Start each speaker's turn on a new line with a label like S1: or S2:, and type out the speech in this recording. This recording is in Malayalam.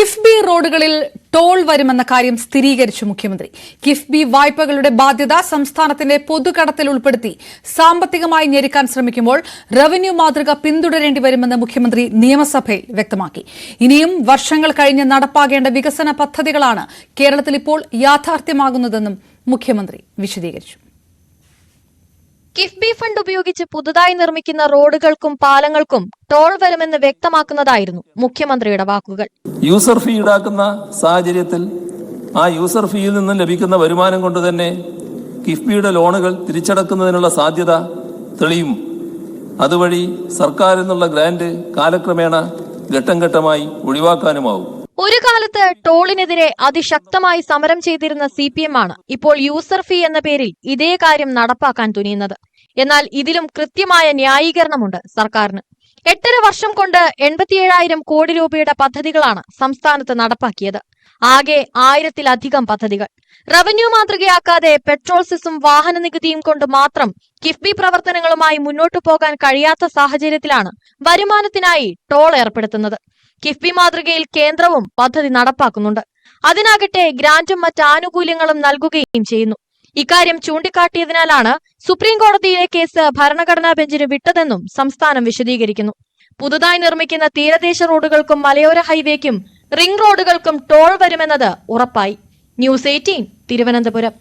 S1: കിഫ്ബി റോഡുകളിൽ ടോൾ വരുമെന്ന കാര്യം സ്ഥിരീകരിച്ചു മുഖ്യമന്ത്രി. കിഫ്ബി വായ്പകളുടെ ബാധ്യത സംസ്ഥാനത്തിന്റെ പൊതുകടത്തിൽ ഉൾപ്പെടുത്തി സാമ്പത്തികമായി ഞെരുക്കാൻ ശ്രമിക്കുമ്പോൾ റവന്യൂ മാതൃക പിന്തുടരേണ്ടി വരുമെന്ന് മുഖ്യമന്ത്രി നിയമസഭയിൽ വ്യക്തമാക്കി. ഇനിയും വർഷങ്ങൾ കഴിഞ്ഞ് നടപ്പാകേണ്ട വികസന പദ്ധതികളാണ് കേരളത്തിൽ ഇപ്പോൾ യാഥാർത്ഥ്യമാകുന്നതെന്നും മുഖ്യമന്ത്രി വിശദീകരിച്ചു.
S2: കിഫ്ബി ഫണ്ട് ഉപയോഗിച്ച് പുതുതായി നിർമ്മിക്കുന്ന റോഡുകൾക്കും പാലങ്ങൾക്കും ടോൾ വരുമെന്ന് വ്യക്തമാക്കുന്നതായിരുന്നു മുഖ്യമന്ത്രിയുടെ വാക്കുകൾ.
S3: യൂസർ ഫീ ഈടാക്കുന്ന സാഹചര്യത്തിൽ ആ യൂസർ ഫീയിൽ നിന്നും ലഭിക്കുന്ന വരുമാനം കൊണ്ട് തന്നെ കിഫ്ബിയുടെ ലോണുകൾ തിരിച്ചടക്കുന്നതിനുള്ള സാധ്യത തെളിയും. അതുവഴി സർക്കാരിൽ നിന്നുള്ള ഗ്രാന്റ് കാലക്രമേണ ഘട്ടം ഘട്ടമായി ഒഴിവാക്കാനുമാവും.
S2: ഒരു കാലത്ത് ടോളിനെതിരെ അതിശക്തമായി സമരം ചെയ്തിരുന്ന CPM ആണ് ഇപ്പോൾ യൂസർ ഫീ എന്ന പേരിൽ ഇതേ കാര്യം നടപ്പാക്കാൻ തുനിയുന്നത്. എന്നാൽ ഇതിലും കൃത്യമായ ന്യായീകരണമുണ്ട് സർക്കാരിന്. 8.5 വർഷം കൊണ്ട് 87,000 കോടി രൂപയുടെ പദ്ധതികളാണ് സംസ്ഥാനത്ത് നടപ്പാക്കിയത്. ആകെ 1000-ലധികം പദ്ധതികൾ. റവന്യൂ മാതൃകയാക്കാതെ പെട്രോൾ സെസും വാഹന നികുതിയും കൊണ്ട് മാത്രം കിഫ്ബി പ്രവർത്തനങ്ങളുമായി മുന്നോട്ടു പോകാൻ കഴിയാത്ത സാഹചര്യത്തിലാണ് വരുമാനത്തിനായി ടോൾ ഏർപ്പെടുത്തുന്നത്. കിഫ്ബി മാതൃകയിൽ കേന്ദ്രവും പദ്ധതി നടപ്പാക്കുന്നുണ്ട്. അതിനാകട്ടെ ഗ്രാന്റും മറ്റ് ആനുകൂല്യങ്ങളും നൽകുകയും ചെയ്യുന്നു. ഇക്കാര്യം ചൂണ്ടിക്കാട്ടിയതിനാലാണ് സുപ്രീം കോടതിയിലെ കേസ് ഭരണഘടനാ ബെഞ്ചിന് വിട്ടതെന്നും സംസ്ഥാനം വിശദീകരിക്കുന്നു. പുതുതായി നിർമ്മിക്കുന്ന തീരദേശ റോഡുകൾക്കും മലയോര ഹൈവേക്കും റിംഗ് റോഡുകൾക്കും ടോൾ വരുമെന്നത് ഉറപ്പായി. ന്യൂസ് 18 തിരുവനന്തപുരം.